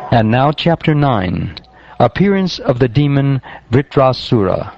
And now chapter 9, Appearance of the Demon Vrtasura.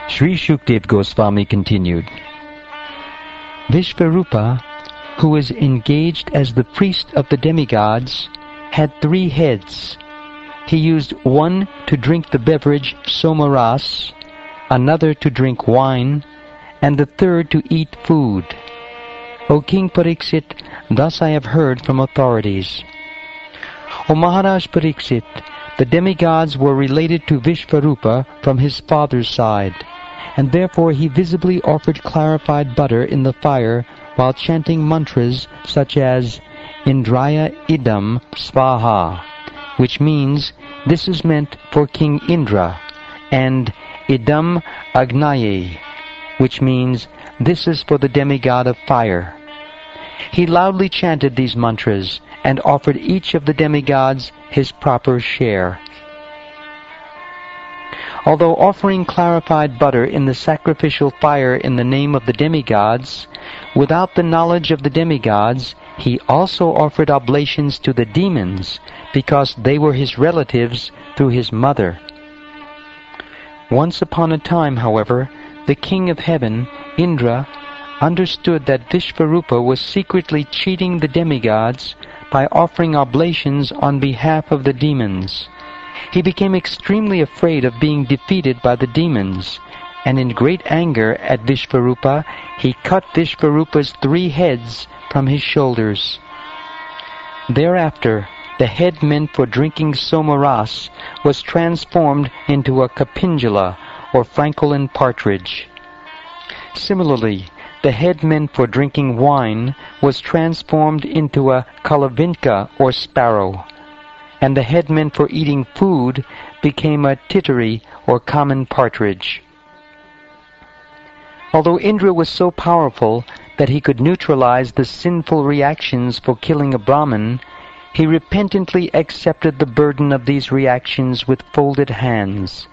Sri Shukdev Goswami continued, Vishvarupa, who was engaged as the priest of the demigods, had 3 heads. He used one to drink the beverage somaras, another to drink wine, and the third to eat food. O King Pariksit, thus I have heard from authorities. O Maharaj Pariksit, the demigods were related to Vishvarupa from his father's side, and therefore he visibly offered clarified butter in the fire while chanting mantras such as Indraya Idam Svaha, which means this is meant for King Indra, and Idam Agnaye, which means this is for the demigod of fire. He loudly chanted these mantras and offered each of the demigods his proper share. Although offering clarified butter in the sacrificial fire in the name of the demigods, without the knowledge of the demigods, he also offered oblations to the demons, because they were his relatives through his mother. Once upon a time, however, the king of heaven, Indra, understood that Vishvarupa was secretly cheating the demigods by offering oblations on behalf of the demons. He became extremely afraid of being defeated by the demons, and in great anger at Vishvarupa, he cut Vishvarupa's 3 heads from his shoulders. Thereafter, the head meant for drinking somaras was transformed into a kapinjala, or francolin partridge. Similarly, the head meant for drinking wine was transformed into a kalavinka, or sparrow, and the head meant for eating food became a tittery, or common partridge. Although Indra was so powerful that he could neutralize the sinful reactions for killing a Brahmin, he repentantly accepted the burden of these reactions with folded hands.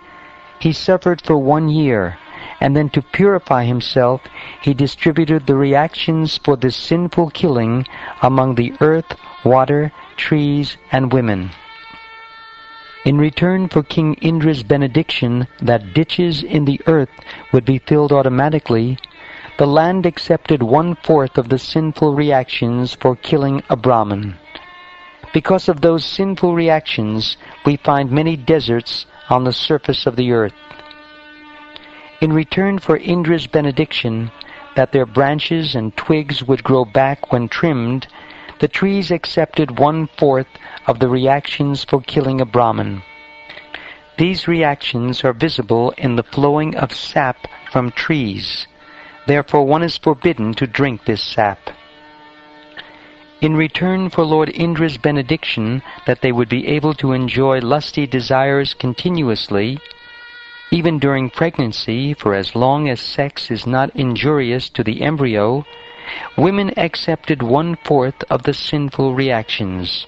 He suffered for 1 year, and then to purify himself, he distributed the reactions for this sinful killing among the earth, water, trees, and women. In return for King Indra's benediction that ditches in the earth would be filled automatically, the land accepted 1/4 of the sinful reactions for killing a Brahmin. Because of those sinful reactions, we find many deserts on the surface of the earth. In return for Indra's benediction that their branches and twigs would grow back when trimmed, the trees accepted 1/4 of the reactions for killing a Brahmin. These reactions are visible in the flowing of sap from trees. Therefore one is forbidden to drink this sap. In return for Lord Indra's benediction that they would be able to enjoy lusty desires continuously, even during pregnancy, for as long as sex is not injurious to the embryo, women accepted 1/4 of the sinful reactions.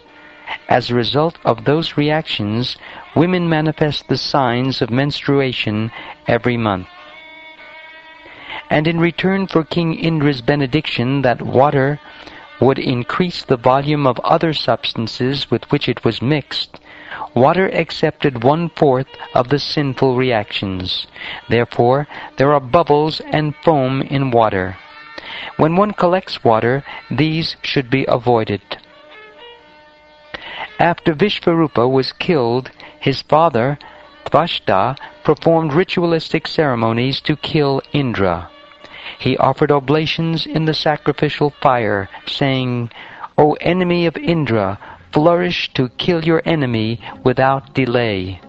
As a result of those reactions, women manifest the signs of menstruation every month. And in return for King Indra's benediction that water would increase the volume of other substances with which it was mixed, water accepted 1/4 of the sinful reactions. Therefore, there are bubbles and foam in water. When one collects water, these should be avoided. After Vishvarupa was killed, his father, Tvashta performed ritualistic ceremonies to kill Indra. He offered oblations in the sacrificial fire, saying, "O enemy of Indra, flourish to kill your enemy without delay."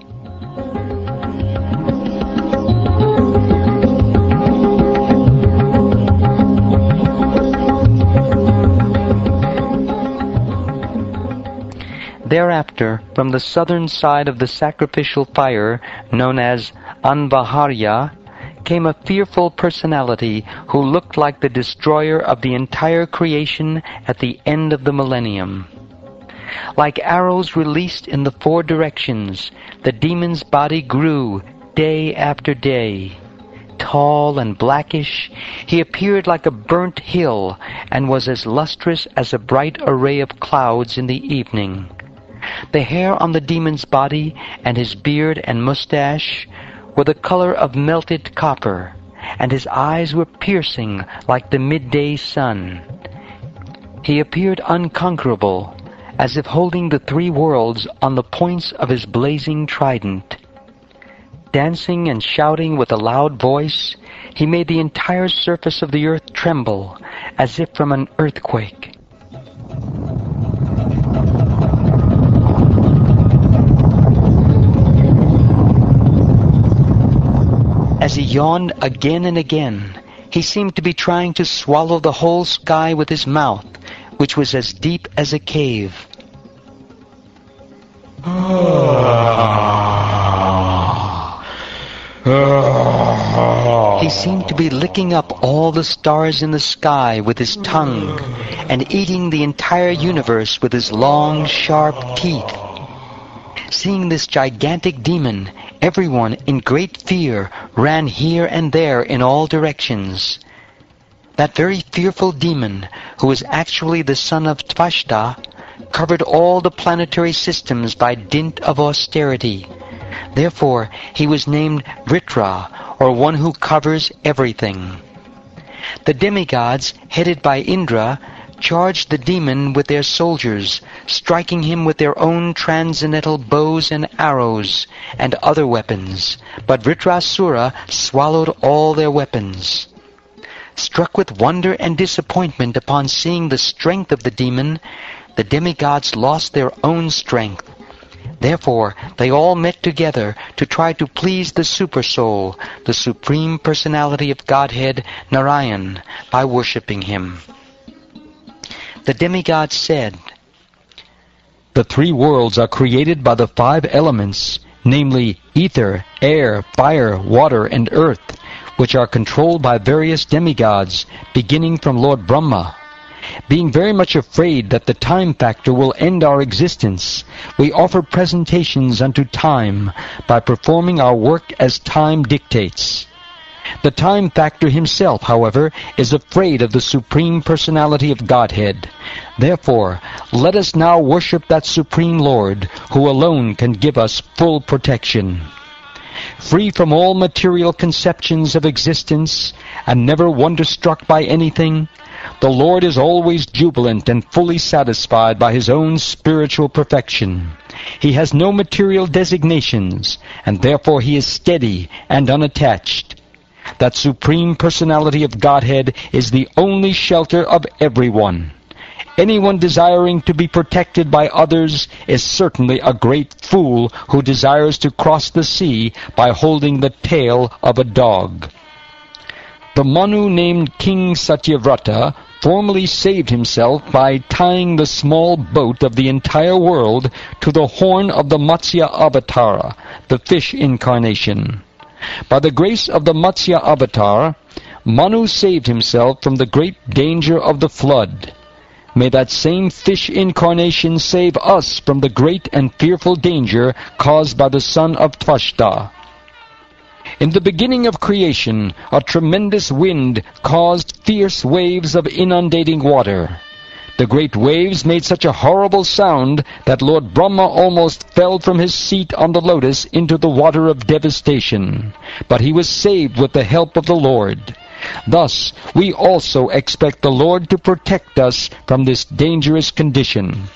Thereafter, from the southern side of the sacrificial fire, known as Anvaharya, came a fearful personality who looked like the destroyer of the entire creation at the end of the millennium. Like arrows released in the four directions, the demon's body grew day after day. Tall and blackish, he appeared like a burnt hill and was as lustrous as a bright array of clouds in the evening. The hair on the demon's body and his beard and mustache were the color of melted copper, and his eyes were piercing like the midday sun. He appeared unconquerable, as if holding the three worlds on the points of his blazing trident. Dancing and shouting with a loud voice, he made the entire surface of the earth tremble, as if from an earthquake. As he yawned again and again, he seemed to be trying to swallow the whole sky with his mouth, which was as deep as a cave. He seemed to be licking up all the stars in the sky with his tongue and eating the entire universe with his long, sharp teeth. Seeing this gigantic demon, everyone in great fear ran here and there in all directions. That very fearful demon, who was actually the son of Tvashta, covered all the planetary systems by dint of austerity. Therefore, he was named Vrtra, or one who covers everything. The demigods, headed by Indra, charged the demon with their soldiers, striking him with their own transcendental bows and arrows and other weapons, but Vrtasura swallowed all their weapons. Struck with wonder and disappointment upon seeing the strength of the demon, the demigods lost their own strength. Therefore, they all met together to try to please the Supersoul, the Supreme Personality of Godhead, Narayan, by worshipping him. The demigods said, "The three worlds are created by the five elements, namely ether, air, fire, water, and earth, which are controlled by various demigods, beginning from Lord Brahma. Being very much afraid that the time factor will end our existence, we offer presentations unto time by performing our work as time dictates. The time factor himself, however, is afraid of the Supreme Personality of Godhead. Therefore, let us now worship that Supreme Lord, who alone can give us full protection. Free from all material conceptions of existence, and never wonder-struck by anything, the Lord is always jubilant and fully satisfied by his own spiritual perfection. He has no material designations, and therefore he is steady and unattached. That Supreme Personality of Godhead is the only shelter of everyone. Anyone desiring to be protected by others is certainly a great fool who desires to cross the sea by holding the tail of a dog." The Manu named King Satyavrata formerly saved himself by tying the small boat of the entire world to the horn of the Matsya Avatar, the fish incarnation. By the grace of the Matsya Avatar, Manu saved himself from the great danger of the flood. May that same fish incarnation save us from the great and fearful danger caused by the son of Tvashta. In the beginning of creation, a tremendous wind caused fierce waves of inundating water. The great waves made such a horrible sound that Lord Brahma almost fell from his seat on the lotus into the water of devastation. But he was saved with the help of the Lord. Thus, we also expect the Lord to protect us from this dangerous condition.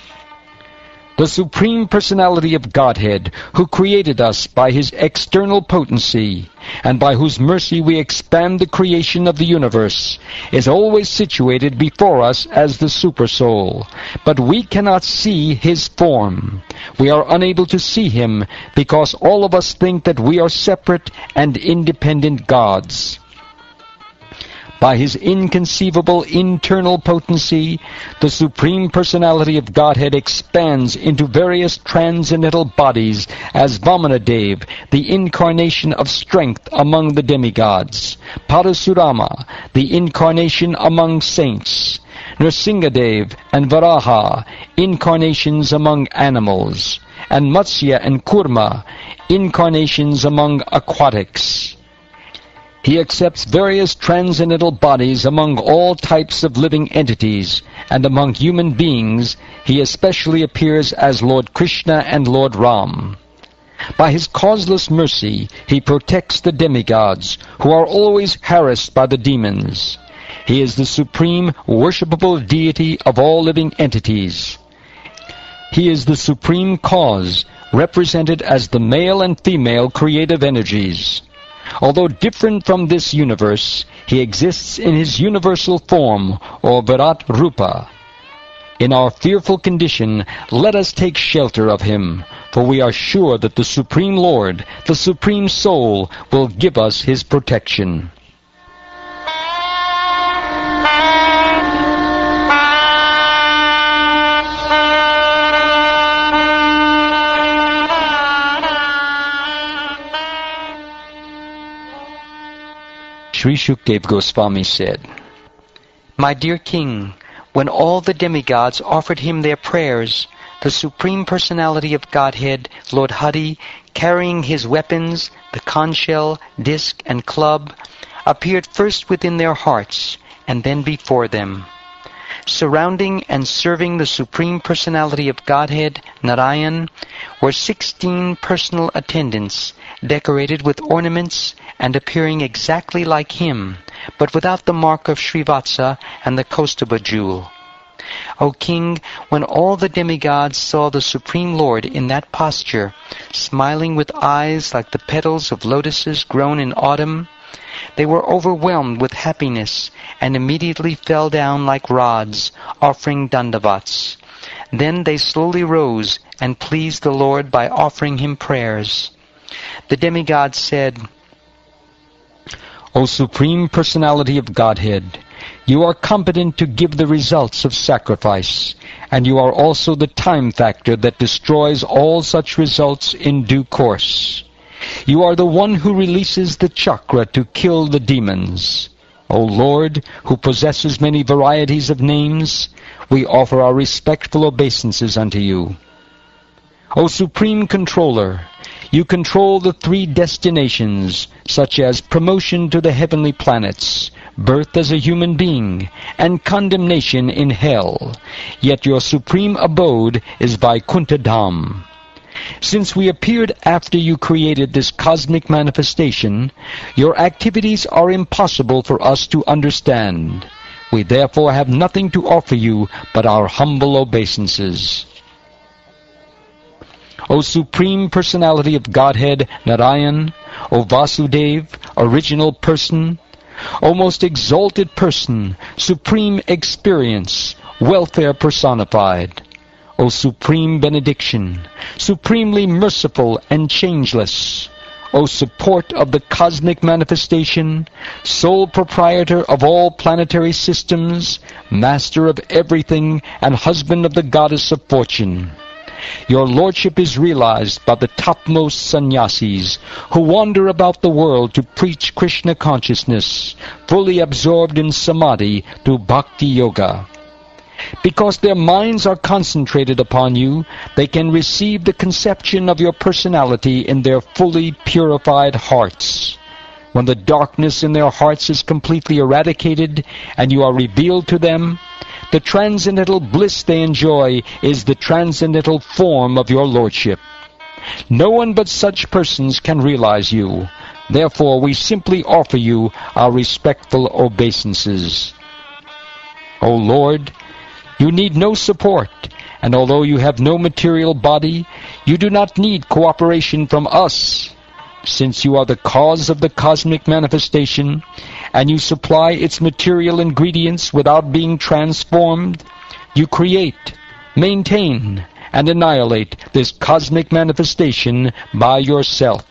the Supreme Personality of Godhead, who created us by His external potency, and by whose mercy we expand the creation of the universe, is always situated before us as the Supersoul. But we cannot see His form. We are unable to see Him because all of us think that we are separate and independent gods. By His inconceivable internal potency, the Supreme Personality of Godhead expands into various transcendental bodies as Vamanadev, the incarnation of strength among the demigods, Parasurama, the incarnation among saints, Nrsingadev and Varaha, incarnations among animals, and Matsya and Kurma, incarnations among aquatics. He accepts various transcendental bodies among all types of living entities, and among human beings He especially appears as Lord Krishna and Lord Ram. By His causeless mercy He protects the demigods, who are always harassed by the demons. He is the supreme worshipable deity of all living entities. He is the supreme cause, represented as the male and female creative energies. Although different from this universe, He exists in His universal form, or Virat Rupa. In our fearful condition, let us take shelter of Him, for we are sure that the Supreme Lord, the Supreme Soul, will give us His protection. Sri Shukdev Goswami said, My dear king, when all the demigods offered Him their prayers, the Supreme Personality of Godhead, Lord Hari, carrying His weapons, the conch shell, disc, and club, appeared first within their hearts, and then before them. Surrounding and serving the Supreme Personality of Godhead, Narayan, were 16 personal attendants, decorated with ornaments and appearing exactly like Him, but without the mark of Srivatsa and the Kaustubha jewel. O king, when all the demigods saw the Supreme Lord in that posture, smiling with eyes like the petals of lotuses grown in autumn, they were overwhelmed with happiness and immediately fell down like rods, offering dandavats. Then they slowly rose and pleased the Lord by offering Him prayers. The demigods said, O Supreme Personality of Godhead, You are competent to give the results of sacrifice, and You are also the time factor that destroys all such results in due course. You are the one who releases the chakra to kill the demons. O Lord, who possesses many varieties of names, we offer our respectful obeisances unto You. O Supreme Controller, You control the 3 destinations, such as promotion to the heavenly planets, birth as a human being, and condemnation in hell. Yet Your supreme abode is Vaikuntha Dham. Since we appeared after You created this cosmic manifestation, Your activities are impossible for us to understand. We therefore have nothing to offer You but our humble obeisances. O Supreme Personality of Godhead, Narayan, O Vasudev, Original Person, O Most Exalted Person, Supreme Experience, Welfare Personified, O Supreme Benediction, Supremely Merciful and Changeless, O Support of the Cosmic Manifestation, Sole Proprietor of all planetary systems, Master of everything, and Husband of the Goddess of Fortune. Your Lordship is realized by the topmost sannyasis who wander about the world to preach Krishna consciousness, fully absorbed in samadhi through bhakti yoga. Because their minds are concentrated upon You, they can receive the conception of Your personality in their fully purified hearts. When the darkness in their hearts is completely eradicated and You are revealed to them, the transcendental bliss they enjoy is the transcendental form of Your Lordship. No one but such persons can realize You. Therefore, we simply offer You our respectful obeisances. O Lord, You need no support, and although you have no material body, you do not need cooperation from us. Since you are the cause of the cosmic manifestation, and you supply its material ingredients without being transformed, you create, maintain, and annihilate this cosmic manifestation by yourself.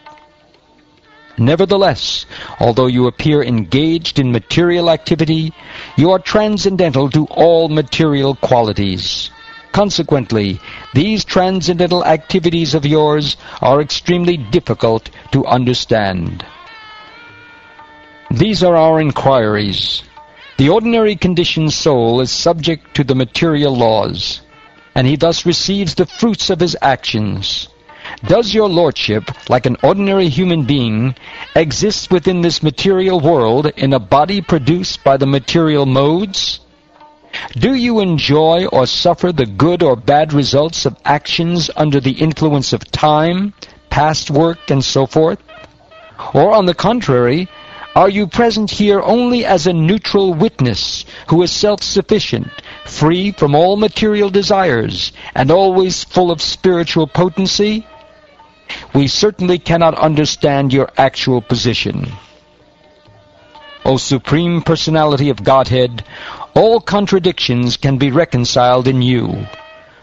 Nevertheless, although you appear engaged in material activity, you are transcendental to all material qualities. Consequently, these transcendental activities of yours are extremely difficult to understand. These are our inquiries. The ordinary conditioned soul is subject to the material laws, and he thus receives the fruits of his actions. Does your lordship, like an ordinary human being, exist within this material world in a body produced by the material modes? Do you enjoy or suffer the good or bad results of actions under the influence of time, past work, and so forth? Or, on the contrary, are you present here only as a neutral witness who is self-sufficient, free from all material desires, and always full of spiritual potency? We certainly cannot understand your actual position. O Supreme Personality of Godhead, all contradictions can be reconciled in you.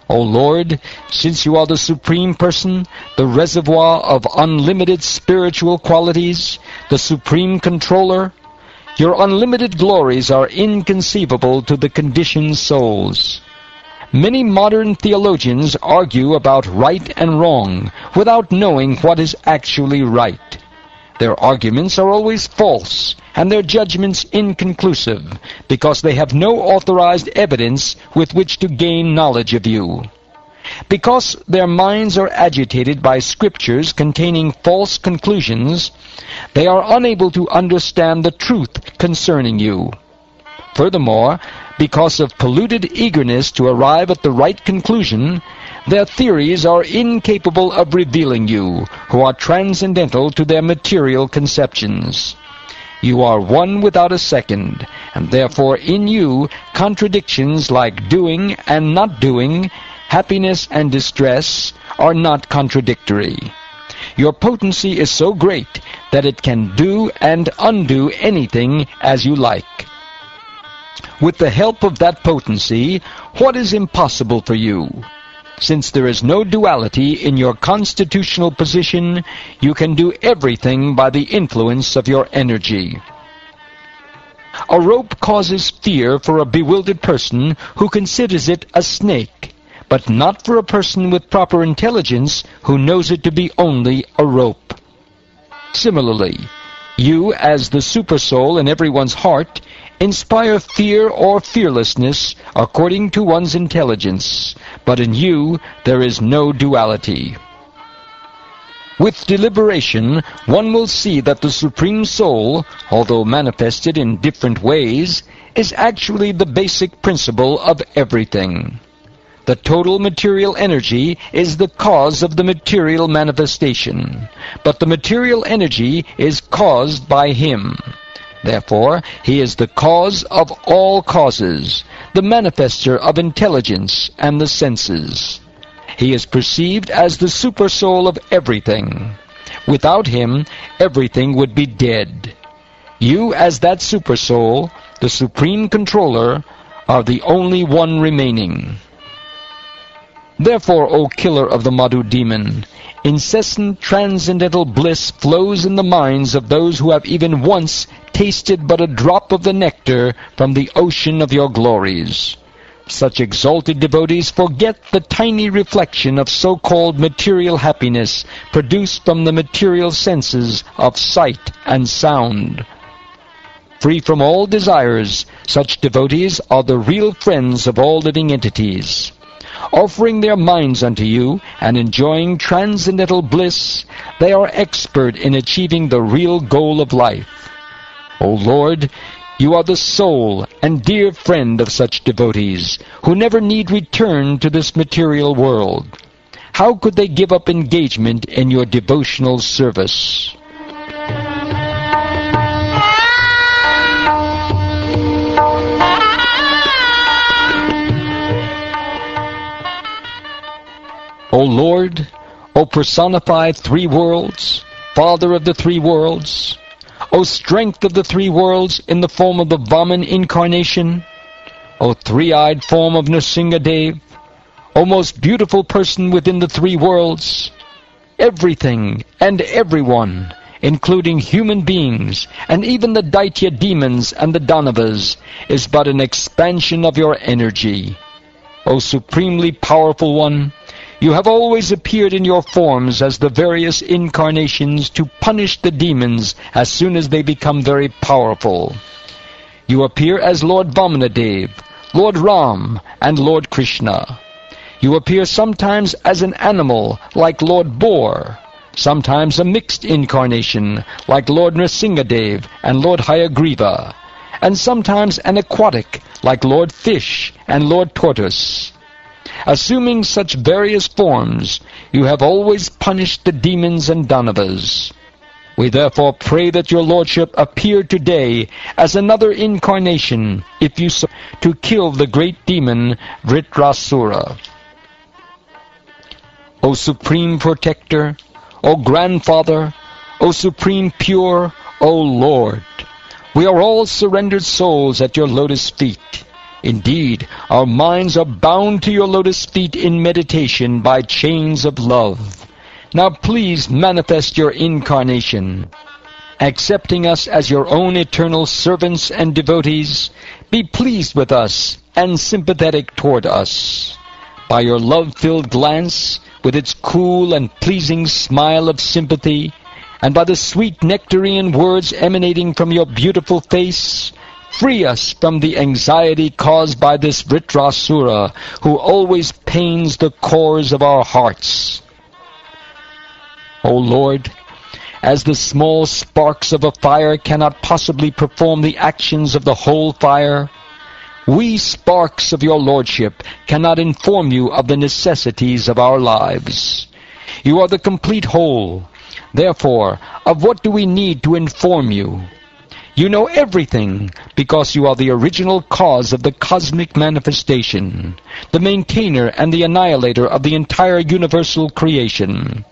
O Lord, since you are the Supreme Person, the reservoir of unlimited spiritual qualities, the Supreme Controller, your unlimited glories are inconceivable to the conditioned souls. Many modern theologians argue about right and wrong without knowing what is actually right. Their arguments are always false, and their judgments inconclusive, because they have no authorized evidence with which to gain knowledge of you. Because their minds are agitated by scriptures containing false conclusions, they are unable to understand the truth concerning you. Furthermore, because of polluted eagerness to arrive at the right conclusion, their theories are incapable of revealing you, who are transcendental to their material conceptions. You are one without a second, and therefore in you contradictions like doing and not doing, happiness and distress, are not contradictory. Your potency is so great that it can do and undo anything as you like. With the help of that potency, what is impossible for you? Since there is no duality in your constitutional position, you can do everything by the influence of your energy. A rope causes fear for a bewildered person who considers it a snake, but not for a person with proper intelligence who knows it to be only a rope. Similarly, you, as the supersoul in everyone's heart, inspire fear or fearlessness according to one's intelligence, but in you there is no duality. With deliberation, one will see that the Supreme Soul, although manifested in different ways, is actually the basic principle of everything. The total material energy is the cause of the material manifestation, but the material energy is caused by Him. Therefore, He is the cause of all causes, the manifester of intelligence and the senses. He is perceived as the supersoul of everything. Without Him, everything would be dead. You, as that supersoul, the Supreme Controller, are the only one remaining. Therefore, O killer of the Madhu demon, incessant transcendental bliss flows in the minds of those who have even once tasted but a drop of the nectar from the ocean of your glories. Such exalted devotees forget the tiny reflection of so-called material happiness produced from the material senses of sight and sound. Free from all desires, such devotees are the real friends of all living entities. Offering their minds unto you and enjoying transcendental bliss, they are expert in achieving the real goal of life. O Lord, you are the soul and dear friend of such devotees, who never need return to this material world. How could they give up engagement in your devotional service? O Lord, O personified three worlds, Father of the three worlds, O strength of the three worlds in the form of the Vaman incarnation, O three-eyed form of Nrsingadev, O most beautiful person within the three worlds, everything and everyone, including human beings and even the Daitya demons and the Danavas, is but an expansion of your energy. O supremely powerful one, you have always appeared in your forms as the various incarnations to punish the demons as soon as they become very powerful. You appear as Lord Vamanadev, Lord Ram, and Lord Krishna. You appear sometimes as an animal like Lord Boar, sometimes a mixed incarnation like Lord Nrsingadev and Lord Hayagriva, and sometimes an aquatic like Lord Fish and Lord Tortoise. Assuming such various forms, you have always punished the demons and Danavas. We therefore pray that your Lordship appear today as another incarnation, if you so, to kill the great demon Vrtasura. O Supreme Protector, O Grandfather, O Supreme Pure, O Lord, we are all surrendered souls at your lotus feet. Indeed, our minds are bound to your lotus feet in meditation by chains of love. Now please manifest your incarnation. Accepting us as your own eternal servants and devotees, be pleased with us and sympathetic toward us. By your love-filled glance, with its cool and pleasing smile of sympathy, and by the sweet nectarian words emanating from your beautiful face, free us from the anxiety caused by this Vrtasura, who always pains the cores of our hearts. O Lord, as the small sparks of a fire cannot possibly perform the actions of the whole fire, we sparks of your Lordship cannot inform you of the necessities of our lives. You are the complete whole. Therefore, of what do we need to inform you? You know everything because you are the original cause of the cosmic manifestation, the maintainer and the annihilator of the entire universal creation.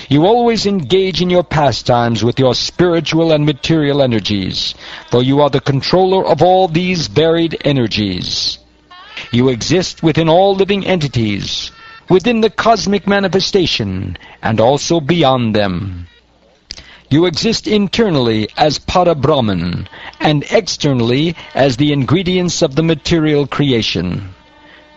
You always engage in your pastimes with your spiritual and material energies, for you are the controller of all these varied energies. You exist within all living entities, within the cosmic manifestation, and also beyond them. You exist internally as Parabrahman, and externally as the ingredients of the material creation.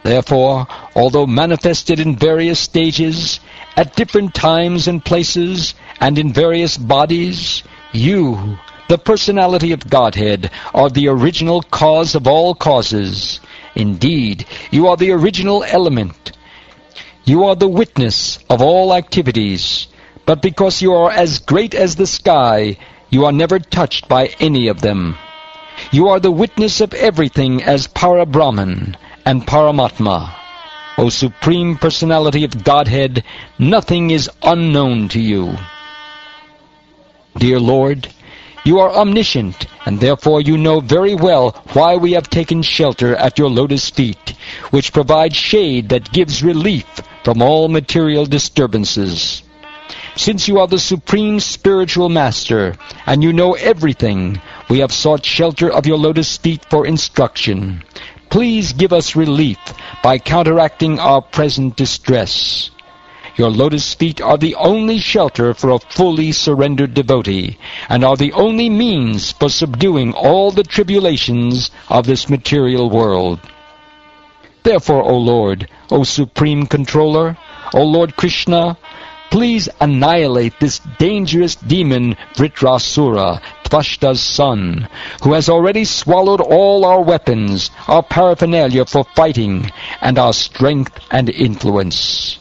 Therefore, although manifested in various stages, at different times and places, and in various bodies, you, the personality of Godhead, are the original cause of all causes. Indeed, you are the original element. You are the witness of all activities, but because you are as great as the sky, you are never touched by any of them. You are the witness of everything as Parabrahman and Paramatma. O Supreme Personality of Godhead, nothing is unknown to you. Dear Lord, you are omniscient, and therefore you know very well why we have taken shelter at your lotus feet, which provide shade that gives relief from all material disturbances. Since you are the Supreme Spiritual Master, and you know everything, we have sought shelter of your lotus feet for instruction. Please give us relief by counteracting our present distress. Your lotus feet are the only shelter for a fully surrendered devotee, and are the only means for subduing all the tribulations of this material world. Therefore, O Lord, O Supreme Controller, O Lord Krishna, please annihilate this dangerous demon Vrtasura, Tvashta's son, who has already swallowed all our weapons, our paraphernalia for fighting, and our strength and influence.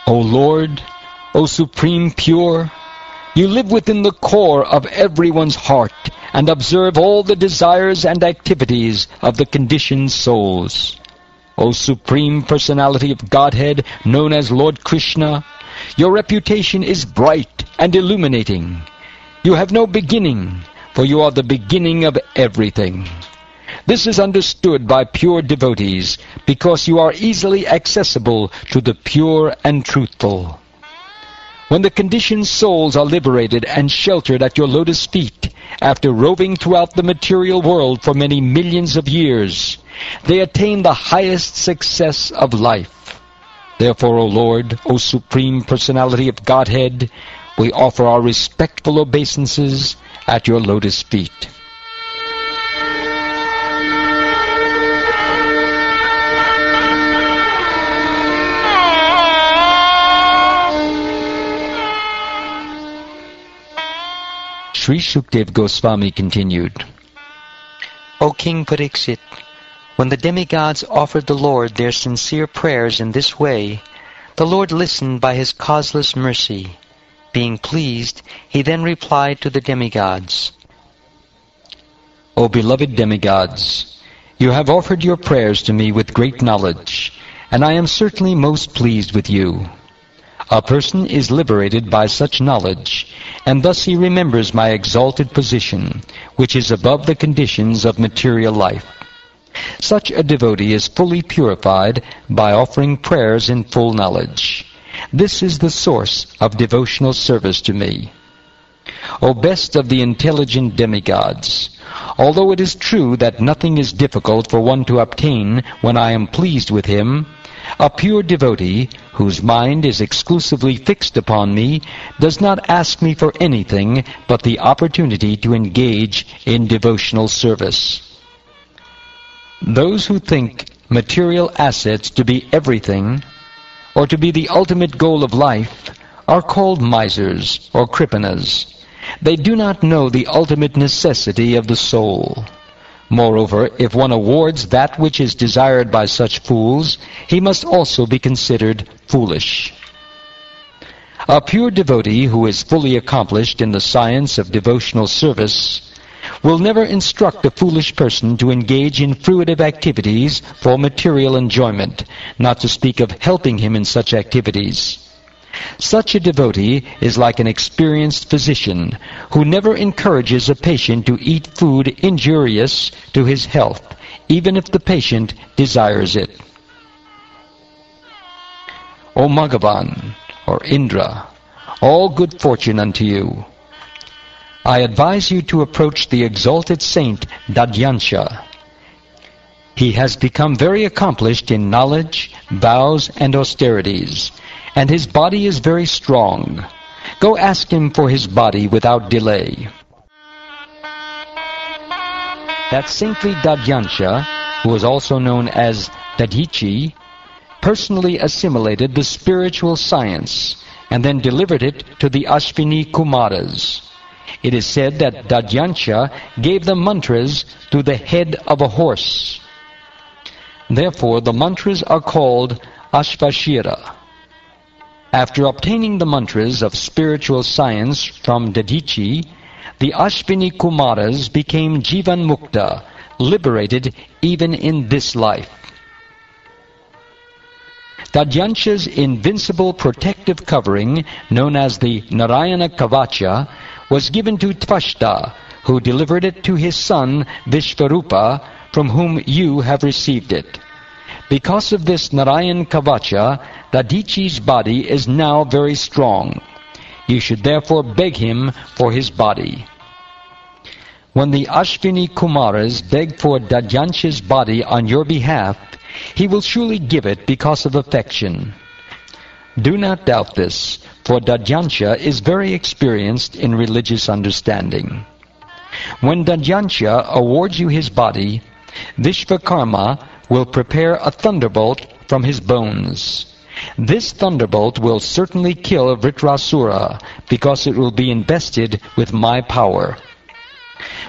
O Lord, O Supreme Pure, you live within the core of everyone's heart and observe all the desires and activities of the conditioned souls. O Supreme Personality of Godhead, known as Lord Krishna, your reputation is bright and illuminating. You have no beginning, for you are the beginning of everything. This is understood by pure devotees because you are easily accessible to the pure and truthful. When the conditioned souls are liberated and sheltered at your lotus feet, after roving throughout the material world for many millions of years, they attain the highest success of life. Therefore, O Lord, O Supreme Personality of Godhead, we offer our respectful obeisances at your lotus feet. Sri Shukdev Goswami continued, O King Pariksit, when the demigods offered the Lord their sincere prayers in this way, the Lord listened by his causeless mercy. Being pleased, he then replied to the demigods, O beloved demigods, you have offered your prayers to me with great knowledge, and I am certainly most pleased with you. A person is liberated by such knowledge, and thus he remembers my exalted position, which is above the conditions of material life. Such a devotee is fully purified by offering prayers in full knowledge. This is the source of devotional service to me. O best of the intelligent demigods, although it is true that nothing is difficult for one to obtain when I am pleased with him, a pure devotee, whose mind is exclusively fixed upon me, does not ask me for anything but the opportunity to engage in devotional service. Those who think material assets to be everything, or to be the ultimate goal of life, are called misers or kripanas. They do not know the ultimate necessity of the soul. Moreover, if one awards that which is desired by such fools, he must also be considered foolish. A pure devotee who is fully accomplished in the science of devotional service will never instruct a foolish person to engage in fruitive activities for material enjoyment, not to speak of helping him in such activities. Such a devotee is like an experienced physician who never encourages a patient to eat food injurious to his health, even if the patient desires it. O Bhagavan, or Indra, all good fortune unto you. I advise you to approach the exalted saint Dadyansha. He has become very accomplished in knowledge, vows, and austerities, and his body is very strong. Go ask him for his body without delay. That saintly Dadyansha, who was also known as Dadichi, personally assimilated the spiritual science and then delivered it to the Ashvini Kumaras. It is said that Dadyansha gave the mantras to the head of a horse. Therefore, the mantras are called Ashvashira. After obtaining the mantras of spiritual science from Dadichi, the Ashvini Kumaras became Jivan Mukta, liberated even in this life. Dadyansha's invincible protective covering, known as the Narayana Kavacha, was given to Tvashta, who delivered it to his son Vishvarupa, from whom you have received it. Because of this Narayan Kavacha, Dadichi's body is now very strong. You should therefore beg him for his body. When the Ashvini Kumaras beg for Dadyansha's body on your behalf, he will surely give it because of affection. Do not doubt this, for Dadyansha is very experienced in religious understanding. When Dadyansha awards you his body, Vishvakarma will prepare a thunderbolt from his bones. This thunderbolt will certainly kill Vrtasura, because it will be invested with my power.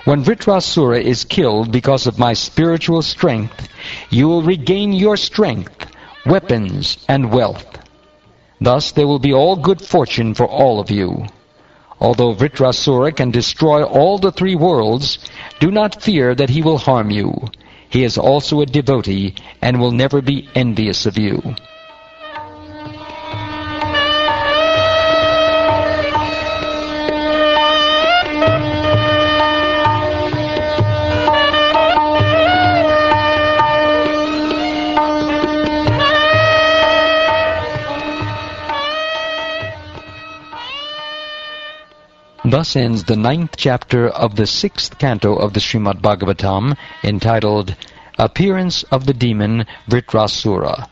When Vrtasura is killed because of my spiritual strength, you will regain your strength, weapons, and wealth. Thus there will be all good fortune for all of you. Although Vrtasura can destroy all the three worlds, do not fear that he will harm you. He is also a devotee and will never be envious of you. Thus ends the 9th chapter of the 6th canto of the Srimad Bhagavatam, entitled Appearance of the Demon Vrtasura.